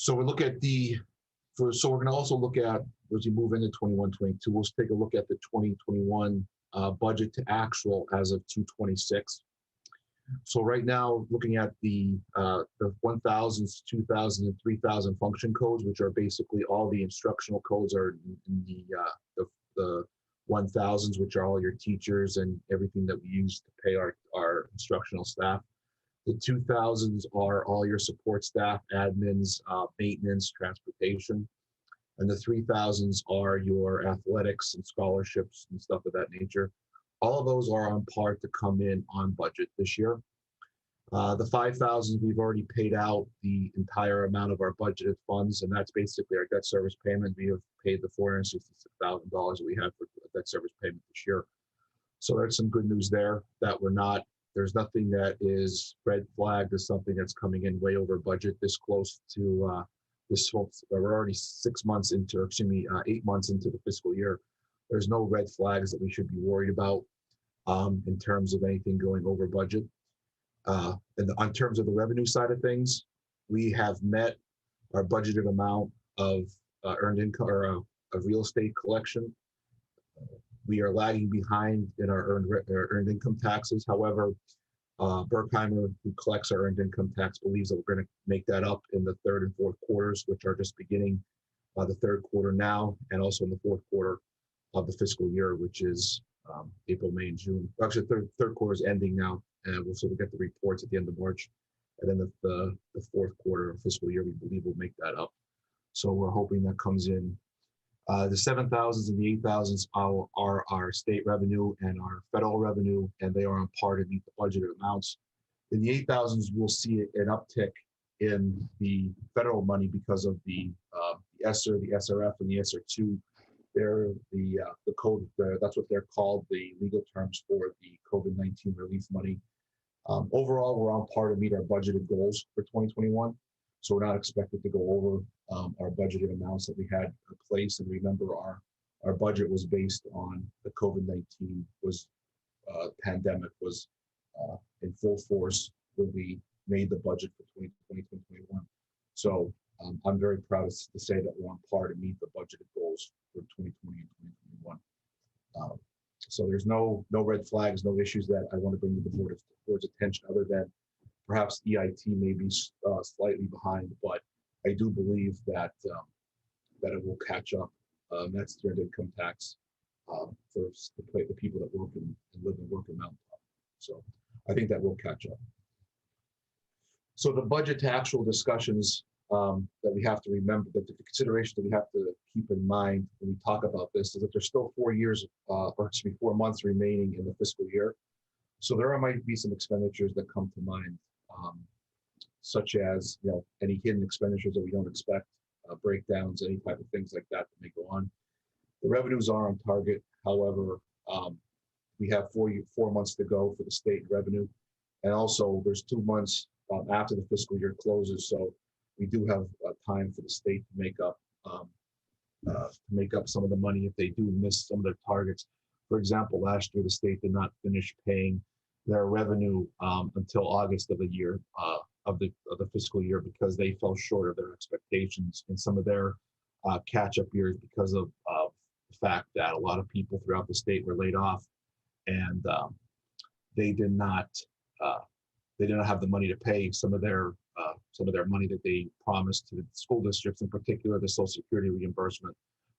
So we look at so we're going to also look at, as we move into 21-22, we'll take a look at the 2021 budget to actual as of 2/26. So right now, looking at the 1000s, 2000, and 3000 function codes, which are basically all the instructional codes are in the 1000s, which are all your teachers and everything that we use to pay our instructional staff. The 2000s are all your support staff, admins, maintenance, transportation. And the 3000s are your athletics and scholarships and stuff of that nature. All of those are on par to come in on budget this year. The 5000s, we've already paid out the entire amount of our budgeted funds, and that's basically our debt service payment. We have paid the $466,000 that we had for debt service payment this year. So there's some good news there that there's nothing that is red flagged as something that's coming in way over budget this close to we're already 6 months into, or excuse me, 8 months into the fiscal year. There's no red flags that we should be worried about in terms of anything going over budget. In terms of the revenue side of things, we have met our budgeted amount of earned income or of real estate collection. We are lagging behind in our earned income taxes. However, Berkheimer, who collects our earned income tax, believes that we're going to make that up in the third and fourth quarters, which are just beginning the third quarter now, and also in the fourth quarter of the fiscal year, which is April, May, and June. Actually, third quarter is ending now, and we'll sort of get the reports at the end of March. And then the fourth quarter of fiscal year, we believe we'll make that up. So we're hoping that comes in. The 7,000s and the 8,000s are our state revenue and our federal revenue, and they are on par to meet the budgeted amounts. In the 8,000s, we'll see an uptick in the federal money because of the ESSER, the SRF, and the ESSER 2. They're the code, that's what they're called, the legal terms for the COVID-19 relief money. Overall, we're on par to meet our budgeted goals for 2021. So we're not expected to go over our budgeted amounts that we had in place. And remember, our budget was based on the COVID-19 pandemic was in full force when we made the budget for 2020, 2021. So I'm very proud to say that we're on par to meet the budgeted goals for 2020 and 2021. So there's no red flags, no issues that I want to bring to the board's attention other than perhaps EIT may be slightly behind, but I do believe that it will catch up. That's the earned income tax for the people that work and live and work in Mountain Top. So I think that will catch up. So the budget to actual discussions that we have to remember, that the consideration that we have to keep in mind when we talk about this is that there's still 4 months remaining in the fiscal year. So there might be some expenditures that come to mind, such as any hidden expenditures that we don't expect, breakdowns, any type of things like that may go on. The revenues are on target. However, we have 4 months to go for the state revenue, and also there's 2 months after the fiscal year closes. So we do have time for the state to make up some of the money if they do miss some of their targets. For example, last year the state did not finish paying their revenue until August of the year of the fiscal year because they fell short of their expectations in some of their catch-up years because of the fact that a lot of people throughout the state were laid off, and they did not have the money to pay some of their money that they promised to the school districts, in particular the Social Security reimbursement.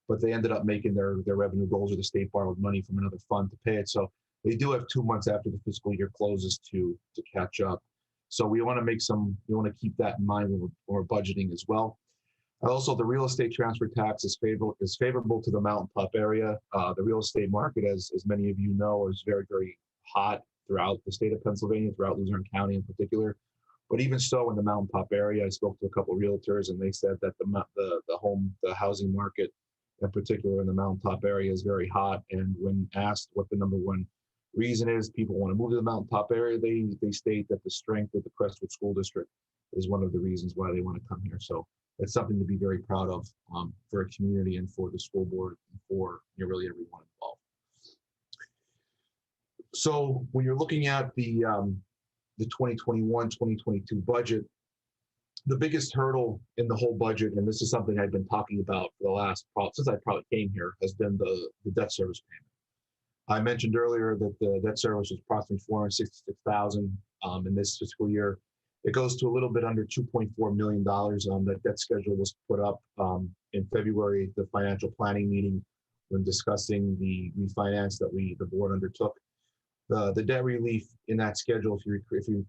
But they ended up making their revenue goals, or the state borrowed money from another fund to pay it. So they do have 2 months after the fiscal year closes to catch up. So we want to keep that in mind when we're budgeting as well. Also, the real estate transfer tax is favorable to the Mountain Top area. The real estate market, as many of you know, is very, very hot throughout the state of Pennsylvania, throughout Luzerne County in particular. But even so, in the Mountain Top area, I spoke to a couple of realtors, and they said that the housing market, in particular in the Mountain Top area, is very hot. And when asked what the number one reason is people want to move to the Mountain Top area, they state that the strength of the Crestwood School District is one of the reasons why they want to come here. So it's something to be very proud of for a community and for the school board and for really everyone involved. So when you're looking at the 2021-2022 budget, The biggest hurdle in the whole budget, and this is something I've been talking about for the last, since I probably came here, has been the debt service payment. I mentioned earlier that the debt service was approximately 466,000 in this fiscal year. It goes to a little bit under $2.4 million. That debt schedule was put up in February at the financial planning meeting when discussing the refinance that the board undertook. The debt relief in that schedule, if you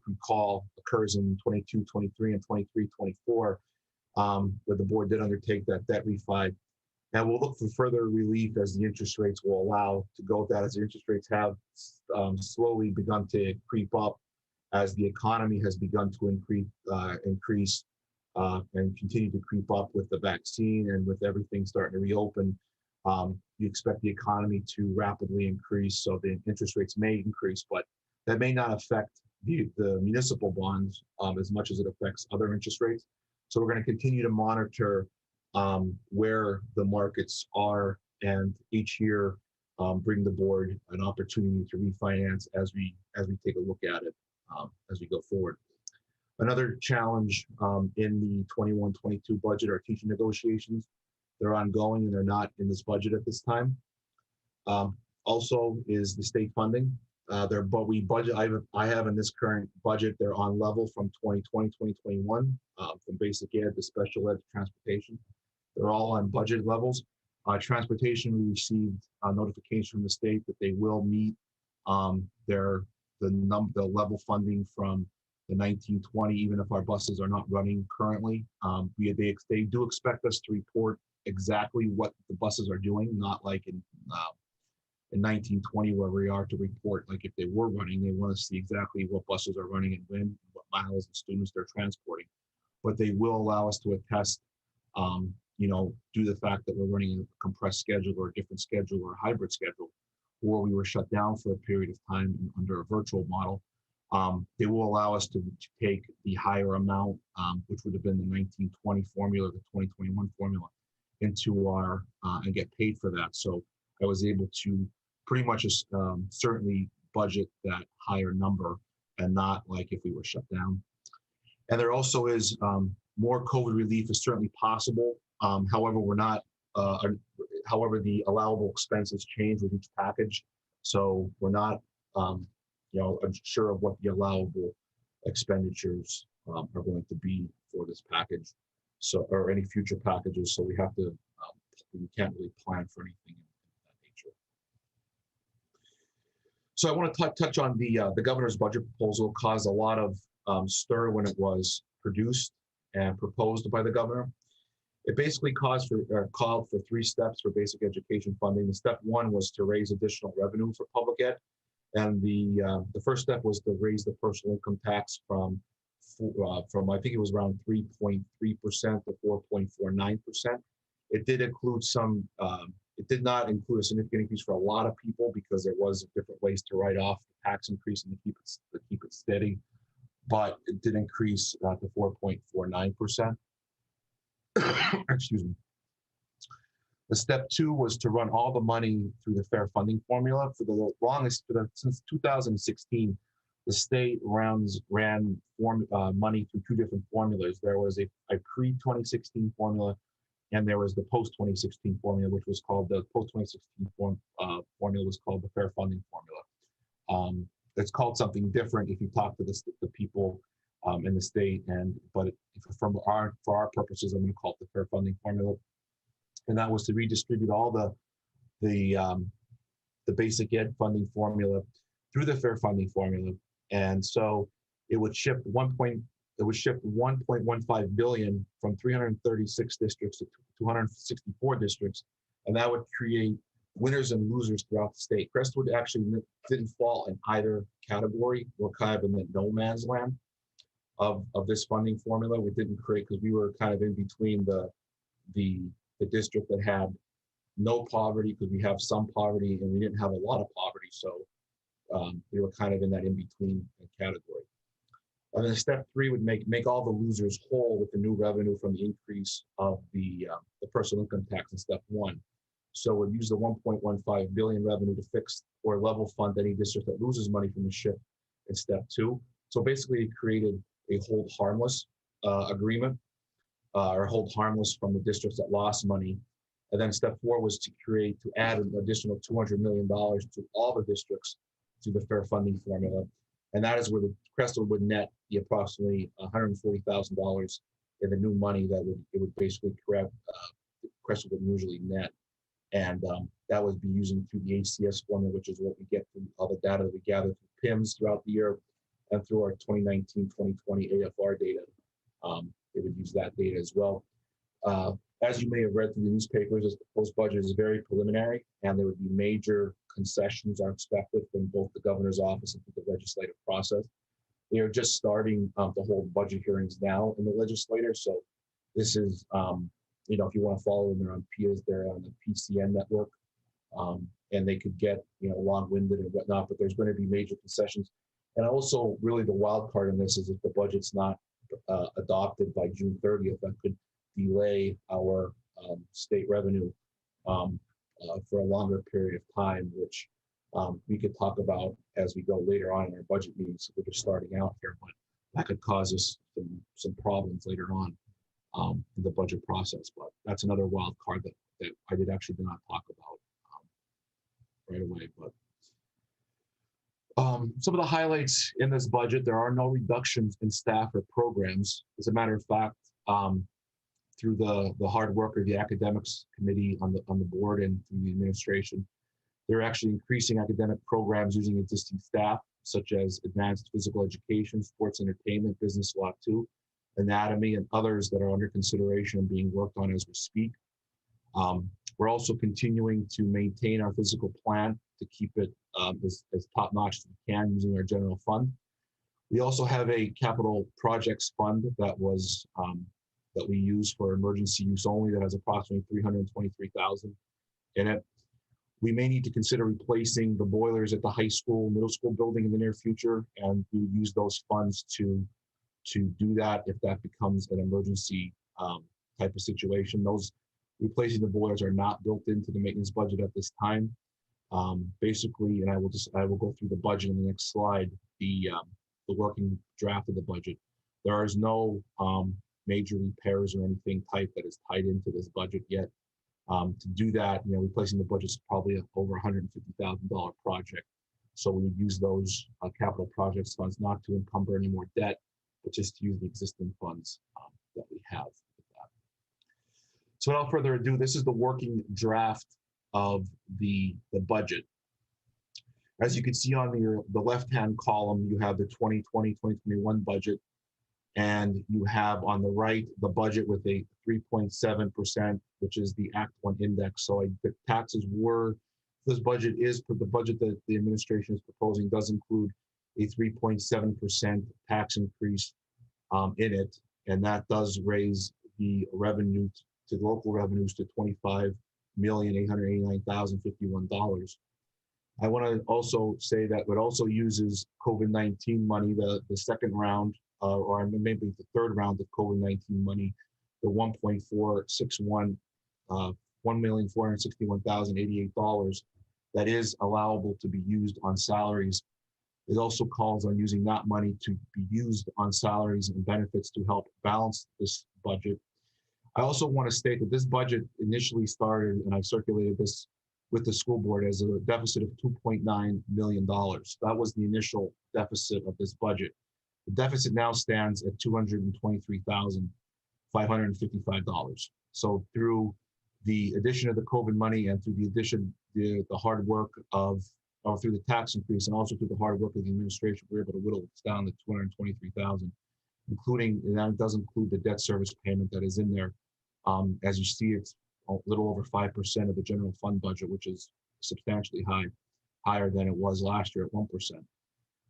recall, occurs in 22, 23, and 23, 24, where the board did undertake that debt refi. And we'll look for further relief as the interest rates will allow to go with that, as the interest rates have slowly begun to creep up, as the economy has begun to increase and continue to creep up with the vaccine and with everything starting to reopen. You expect the economy to rapidly increase, so the interest rates may increase, but that may not affect the municipal bonds as much as it affects other interest rates. So we're going to continue to monitor where the markets are, and each year bring the board an opportunity to refinance as we take a look at it as we go forward. Another challenge in the 21-22 budget are teaching negotiations. They're ongoing and they're not in this budget at this time. Also is the state funding. But we budget, I have in this current budget, they're on level from 2020, 2021, from basic ed to special ed to transportation. They're all on budget levels. Transportation, we received a notification from the state that they will meet the level funding from the 1920, even if our buses are not running currently. They do expect us to report exactly what the buses are doing, not like in 1920 where we are to report like if they were running. They want to see exactly what buses are running and when, what miles and students they're transporting. But they will allow us to attest, due to the fact that we're running a compressed schedule or a different schedule or a hybrid schedule, or we were shut down for a period of time under a virtual model. They will allow us to take the higher amount, which would have been the 1920 formula, the 2021 formula, into our and get paid for that. So I was able to pretty much certainly budget that higher number and not like if we were shut down. And there also is more COVID relief is certainly possible. However, we're not. However, the allowable expenses change with each package, so we're not, unsure of what the allowable expenditures are going to be for this package, or any future packages. So we have to. We can't really plan for anything of that nature. So I want to touch on the governor's budget proposal. Caused a lot of stir when it was produced and proposed by the governor. It basically called for 3 steps for basic education funding. The step 1 was to raise additional revenue for public ed, and the first step was to raise the personal income tax from I think it was around 3.3% to 4.49%. It did include some. It did not include a significant increase for a lot of people because there was different ways to write off the tax increase and to keep it steady, but it did increase to 4.49%. Excuse me. The step 2 was to run all the money through the fair funding formula. For the longest, since 2016, the state ran money through 2 different formulas. There was a pre-2016 formula, and there was the post-2016 formula, which was called the post-2016 formula was called the fair funding formula. It's called something different if you talk to the people in the state, but for our purposes, I'm going to call it the fair funding formula, and that was to redistribute all the basic ed funding formula through the fair funding formula, and so it would shift 1.15 billion from 336 districts to 264 districts, and that would create winners and losers throughout the state. Crestwood actually didn't fall in either category. We're kind of in the no man's land of this funding formula. We didn't create, because we were kind of in between the district that had no poverty, because we have some poverty, and we didn't have a lot of poverty, so we were kind of in that in-between category. And then step 3 would make all the losers whole with the new revenue from the increase of the personal income tax in step 1. So we'd use the 1.15 billion revenue to fix or level fund any district that loses money from the shift in step 2. So basically it created a hold harmless agreement or hold harmless from the districts that lost money. And then step 4 was to add an additional $200 million to all the districts through the fair funding formula. And that is where the Crestwood would net the approximately $140,000 in the new money that it would basically correct Crestwood would usually net. And that would be using through the HCS formula, which is what we get from all the data that we gather through PIMS throughout the year and through our 2019-2020 AFR data. They would use that data as well. As you may have read through the newspapers, the proposed budget is very preliminary, and there would be major concessions are expected from both the governor's office and through the legislative process. They are just starting to hold budget hearings now in the legislature. So this is, you know, if you want to follow them, they're on the PCN network, and they could get, you know, long-winded and whatnot, but there's going to be major concessions. And also, really, the wild card in this is if the budget's not adopted by June 30th, that could delay our state revenue for a longer period of time, which we could talk about as we go later on in our budget meetings. We're just starting out here, but that could cause us some problems later on in the budget process. But that's another wild card that I did not talk about right away. But some of the highlights in this budget: there are no reductions in staff or programs. As a matter of fact, through the hard work of the academics committee on the board and through the administration, they're actually increasing academic programs using existing staff, such as advanced physical education, sports entertainment, business law 2, anatomy, and others that are under consideration and being worked on as we speak. We're also continuing to maintain our physical plan to keep it as top-notch as we can using our general fund. We also have a capital projects fund that was that we use for emergency use only, that has approximately $323,000 in it. We may need to consider replacing the boilers at the high school, middle school building in the near future, and we use those funds to do that if that becomes an emergency type of situation. Those replacing the boilers are not built into the maintenance budget at this time. Basically, and I will go through the budget in the next slide, the working draft of the budget. There is no major repairs or anything type that is tied into this budget yet. To do that, you know, replacing the budget is probably over $150,000 project. So we would use those capital projects funds not to encumber any more debt, but just to use the existing funds that we have with that. So without further ado, this is the working draft of the budget. As you can see on the left-hand column, you have the 2020-2021 budget, and you have on the right the budget with a 3.7%, which is the Act 1 index. So the taxes were, this budget is, the budget that the administration is proposing does include a 3.7% tax increase in it, and that does raise the revenue to local revenues to $25,889,051. I want to also say that it also uses COVID-19 money, the second round, or maybe the third round of COVID-19 money, the $1,461,088 that is allowable to be used on salaries. It also calls on using that money to be used on salaries and benefits to help balance this budget. I also want to state that this budget initially started, and I circulated this with the school board, as a deficit of $2.9 million. That was the initial deficit of this budget. The deficit now stands at $223,555. So through the addition of the COVID money and through the addition, the hard work of, or through the tax increase and also through the hard work of the administration, we're able to whittle it down to $223,000, including, and that does include the debt service payment that is in there. As you see, it's a little over 5% of the general fund budget, which is substantially higher than it was last year at 1%.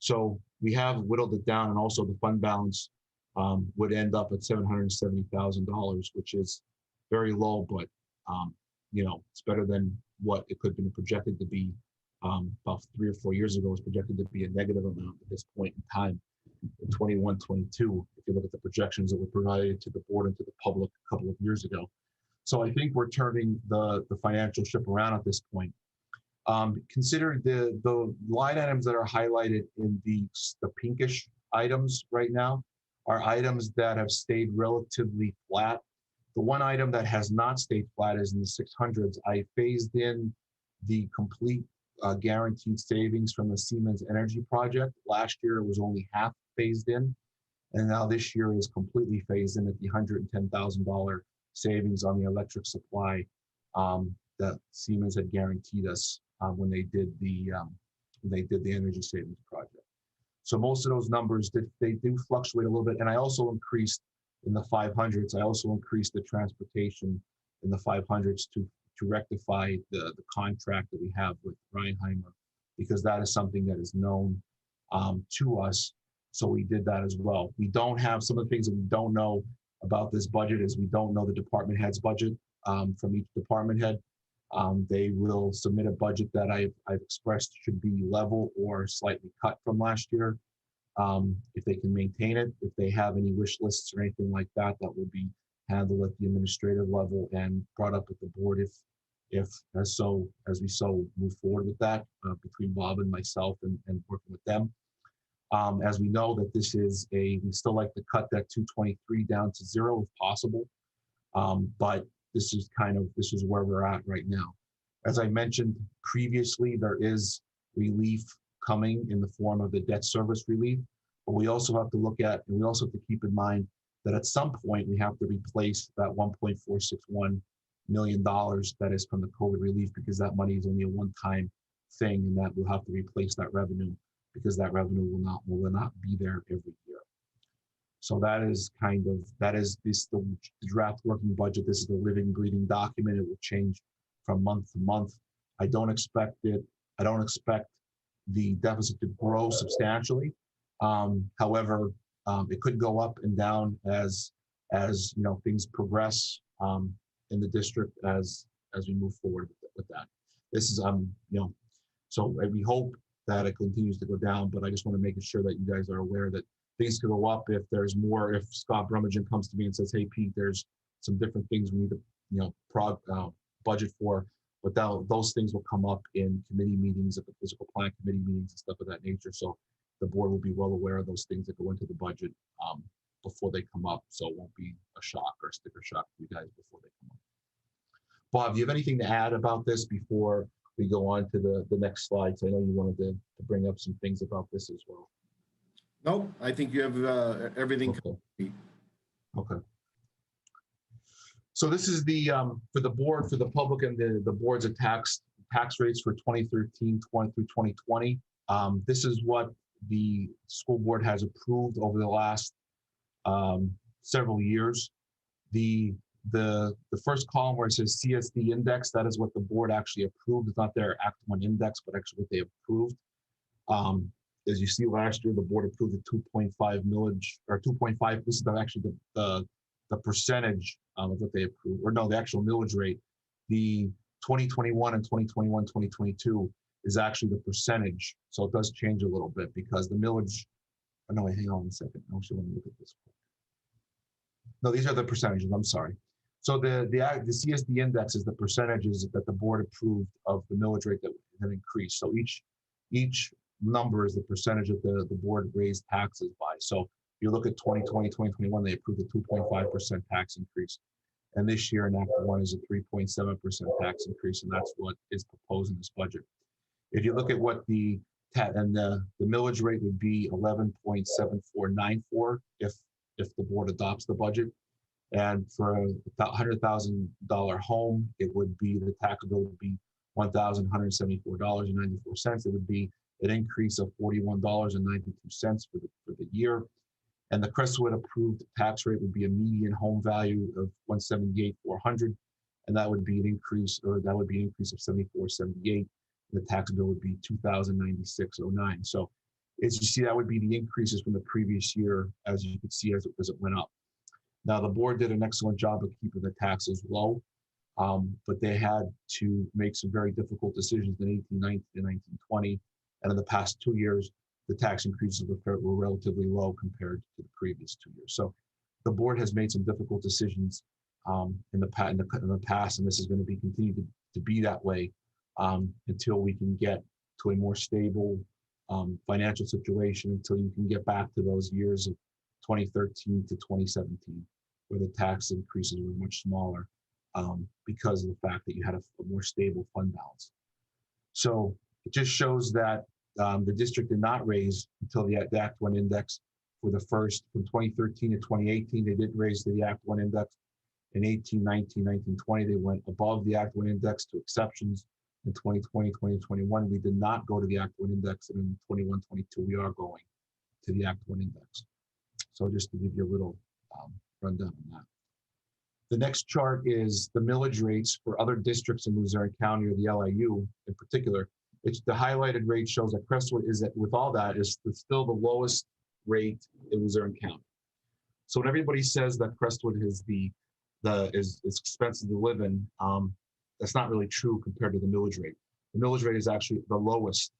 So we have whittled it down, and also the fund balance would end up at $770,000, which is very low, but you know, it's better than what it could have been projected to be about 3 or 4 years ago. It was projected to be a negative amount at this point in time in 21-22. If you look at the projections that were provided to the board and to the public a couple of years ago. So I think we're turning the financial ship around at this point. Consider the line items that are highlighted in the pinkish items right now are items that have stayed relatively flat. The one item that has not stayed flat is in the 600s. I phased in the complete guaranteed savings from the Siemens Energy project. Last year it was only half phased in, and now this year is completely phased in at the $110,000 savings on the electric supply that Siemens had guaranteed us when they did the energy savings project. So most of those numbers they do fluctuate a little bit, and I also increased in the 500s. I also increased the transportation in the 500s to rectify the contract that we have with Reinheimer, because that is something that is known to us. So we did that as well. We don't have some of the things that we don't know about this budget is we don't know the department head's budget from each department head. They will submit a budget that I've expressed should be level or slightly cut from last year. If they can maintain it, if they have any wish lists or anything like that, that will be handled at the administrative level and brought up with the board if as we move forward with that between Bob and myself and working with them. As we know that we still like to cut that 223 down to 0 if possible. But this is where we're at right now. As I mentioned previously, there is relief coming in the form of the debt service relief, but we also have to look at, and we also have to keep in mind that at some point we have to replace that $1.461 million that is from the COVID relief, because that money is only a one-time thing, and that we'll have to replace that revenue because that revenue will not be there every year. So that is the draft working budget. This is the living, breathing document. It will change from month to month. I don't expect the deficit to grow substantially. However, it could go up and down as things progress in the district as we move forward with that. This is so we hope that it continues to go down, but I just want to make sure that you guys are aware that things could go up if there's more. If Scott Brummagem comes to me and says, "Hey Pete, there's some different things we need to budget for," but those things will come up in committee meetings, at the physical plan committee meetings and stuff of that nature. So the board will be well aware of those things that go into the budget before they come up, so it won't be a shock or a sticker shock for you guys before they come up. Bob, do you have anything to add about this before we go on to the next slides? I know you wanted to bring up some things about this as well. No, I think you have everything. Okay. So this is the for the board, for the public, and the boards of tax rates for 2013 through 2020. This is what the school board has approved over the last several years. The first column where it says CSD index, that is what the board actually approved. It's not their Act 1 index, but actually what they approved. As you see, last year the board approved the 2.5 millage, or 2.5. This is actually the percentage of what they approved, or no, the actual millage rate. The 2021 and 2022 is actually the percentage, so it does change a little bit because the millage. Oh no, wait, hang on a second. I actually want to look at this. No, these are the percentages. I'm sorry. So the CSD index is the percentages that the board approved of the millage rate that increased. So each number is the percentage that the board raised taxes by. So if you look at 2020, 2021, they approved a 2.5% tax increase. And this year in Act 1 is a 3.7% tax increase, and that's what is proposed in this budget. If you look at what the millage rate would be 11.7494 if the board adopts the budget. And for a $100,000 home, it would be, the tax bill would be $1,174.94. It would be an increase of $41.92 for the year. And the Crestwood approved tax rate would be a median home value of $178,400, and that would be an increase, of $74.78. The tax bill would be $2,096.09. So as you see, that would be the increases from the previous year, as you could see as it went up. Now, the board did an excellent job of keeping the taxes low, but they had to make some very difficult decisions in 1819 and 1920. And in the past 2 years, the tax increases were relatively low compared to the previous 2 years. So the board has made some difficult decisions in the past, and this is going to be continued to be that way until we can get to a more stable financial situation, until you can get back to those years of 2013 to 2017, where the tax increases were much smaller because of the fact that you had a more stable fund balance. So it just shows that the district did not raise until the Act 1 index for the first, from 2013 to 2018, they did raise to the Act 1 index. In 18, 19, 19, 20, they went above the Act 1 index to exceptions. In 2020, 2021, we did not go to the Act 1 index, and in 21, 22, we are going to the Act 1 index. So just to give you a little rundown on that. The next chart is the millage rates for other districts in Luzerne County, or the LIU in particular. It's the highlighted rate shows that Crestwood is, that with all that, is still the lowest rate in Luzerne County. So when everybody says that Crestwood is is expensive to live in, that's not really true compared to the millage rate. The millage rate is actually the lowest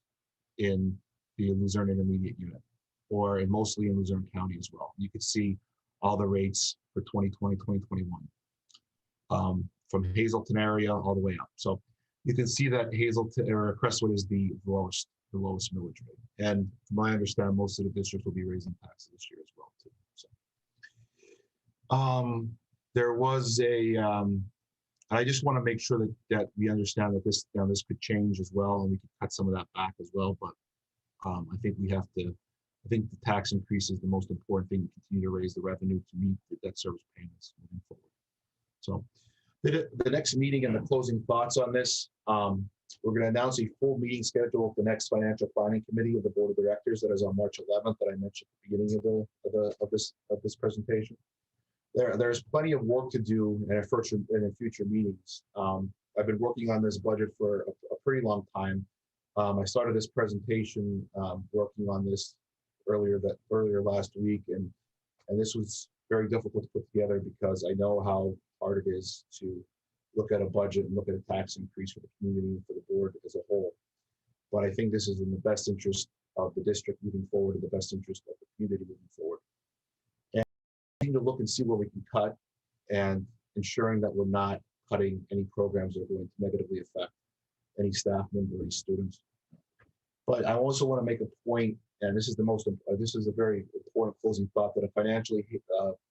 in the Luzerne Intermediate Unit, or mostly in Luzerne County as well. You can see all the rates for 2020, 2021, from Hazelton area all the way up. So you can see that Hazelton or Crestwood is the lowest millage rate. And from my understanding, most of the districts will be raising taxes this year as well too. So there was I just want to make sure that we understand that this could change as well, and we could cut some of that back as well. But I think I think the tax increase is the most important thing to continue to raise the revenue to meet the debt service payments moving forward. So the next meeting and the closing thoughts on this, we're going to announce a full meeting schedule of the next financial planning committee of the board of directors. That is on March 11th, that I mentioned at the beginning of this presentation. There's plenty of work to do in future meetings. I've been working on this budget for a pretty long time. I started this presentation working on this earlier last week, and this was very difficult to put together because I know how hard it is to look at a budget and look at a tax increase for the community and for the board as a whole. But I think this is in the best interest of the district moving forward, in the best interest of the community moving forward. And we need to look and see where we can cut, and ensuring that we're not cutting any programs that are going to negatively affect any staff member or any students. But I also want to make a point, and this is a very important closing thought, that a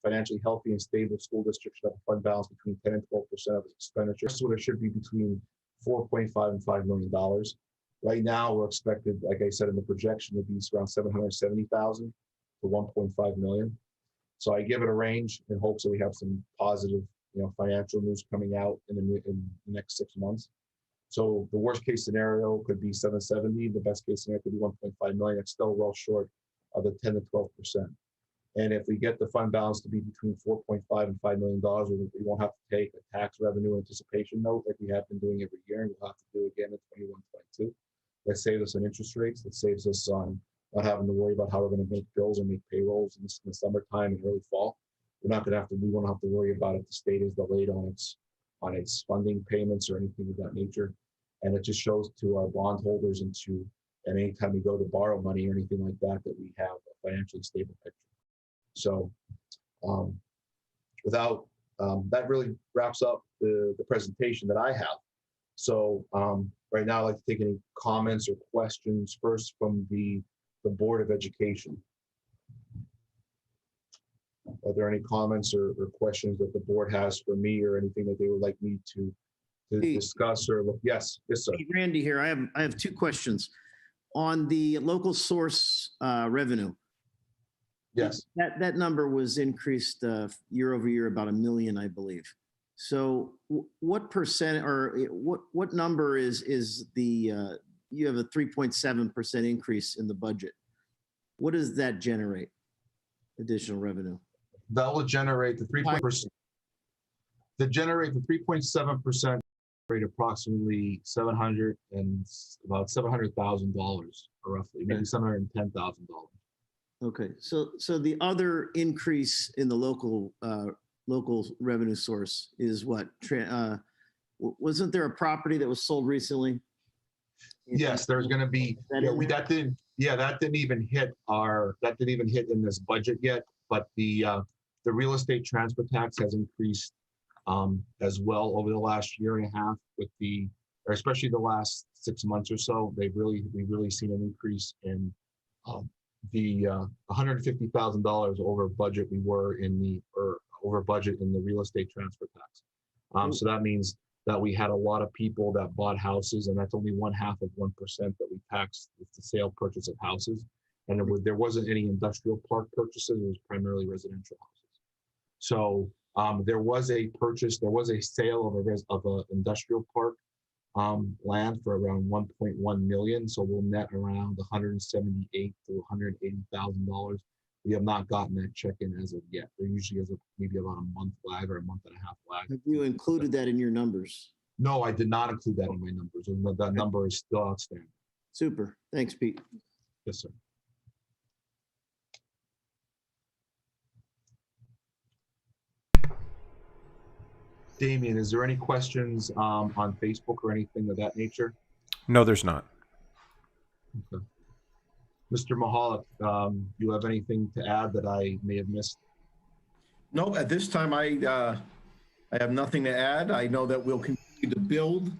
financially healthy and stable school district should have a fund balance between 10 and 12% of its expenditures. So it should be between $4.5 and $5 million. Right now, we're expected, like I said in the projection, to be around $770,000 to $1.5 million. So I give it a range in hopes that we have some positive, financial news coming out in the next 6 months. So the worst case scenario could be 770. The best case scenario could be 1.5 million. It's still well short of the 10 to 12%. And if we get the fund balance to be between 4.5 and $5 million, we won't have to take a tax revenue anticipation note like we have been doing every year, and we'll have to do again in 21, 22. That saves us on interest rates. That saves us on not having to worry about how we're going to make bills or make payrolls in the summertime and early fall. We won't have to worry about if the state is delayed on its funding payments or anything of that nature. And it just shows to our bondholders and anytime we go to borrow money or anything like that, that we have a financially stable picture. So that really wraps up the presentation that I have. So right now I'd like to take any comments or questions first from the Board of Education. Are there any comments or questions that the board has for me, or anything that they would like me to discuss or look? Yes, sir. Hey, Randy here. I have two questions on the local source revenue. Yes. That number was increased year over year about $1 million, I believe. So what percent, or what number is the you have a 3.7% increase in the budget? What does that generate? Additional revenue? That will generate the 3.7%. To generate the 3.7% rate, approximately about $700,000, roughly, maybe $710,000. Okay, so the other increase in the local revenue source is what? Wasn't there a property that was sold recently? Yes, there's going to be. That didn't even hit in this budget yet. But the real estate transfer tax has increased as well over the last year and a half, or especially the last 6 months or so. We've really seen an increase in the $150,000 over budget we were in the, or over budget in the real estate transfer tax. So that means that we had a lot of people that bought houses, and that's only 1/2 of 1% that we taxed with the sale purchase of houses. And there wasn't any industrial park purchases, it was primarily residential houses. So there was a purchase, there was a sale of an industrial park land for around 1.1 million. So we'll net around $178,000 to $180,000. We have not gotten that check in as of yet. They're usually as of maybe about a month lag or a month and a half lag. Have you included that in your numbers? No, I did not include that in my numbers, and that number is still outstanding. Super. Thanks, Pete. Yes, sir. Damien, is there any questions on Facebook or anything of that nature? No, there's not. Okay. Mr. Mahalik, you have anything to add that I may have missed? No, at this time, I have nothing to add. I know that we'll continue to build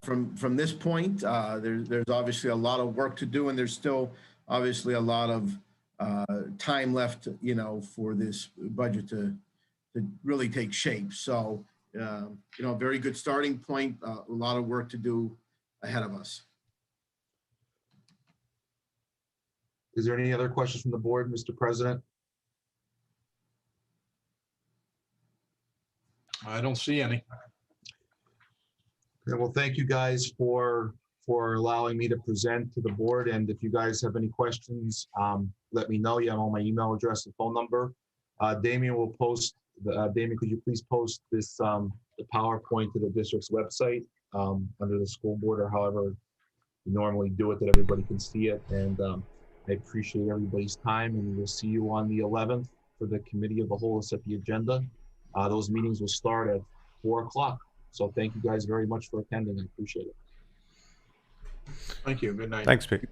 from this point. There's obviously a lot of work to do, and there's still obviously a lot of time left, you know, for this budget to really take shape. So, you know, a very good starting point, a lot of work to do ahead of us. Is there any other questions from the board, Mr. President? I don't see any. Okay, well, thank you guys for allowing me to present to the board. And if you guys have any questions, let me know. You have all my email address and phone number. Damien will post, Damien, could you please post this, the PowerPoint to the district's website under the school board, or however you normally do it, that everybody can see it. And I appreciate everybody's time, and we'll see you on the 11th for the committee of the whole to set the agenda. Those meetings will start at 4 o'clock. So thank you guys very much for attending. I appreciate it. Thank you. Good night. Thanks, Pete.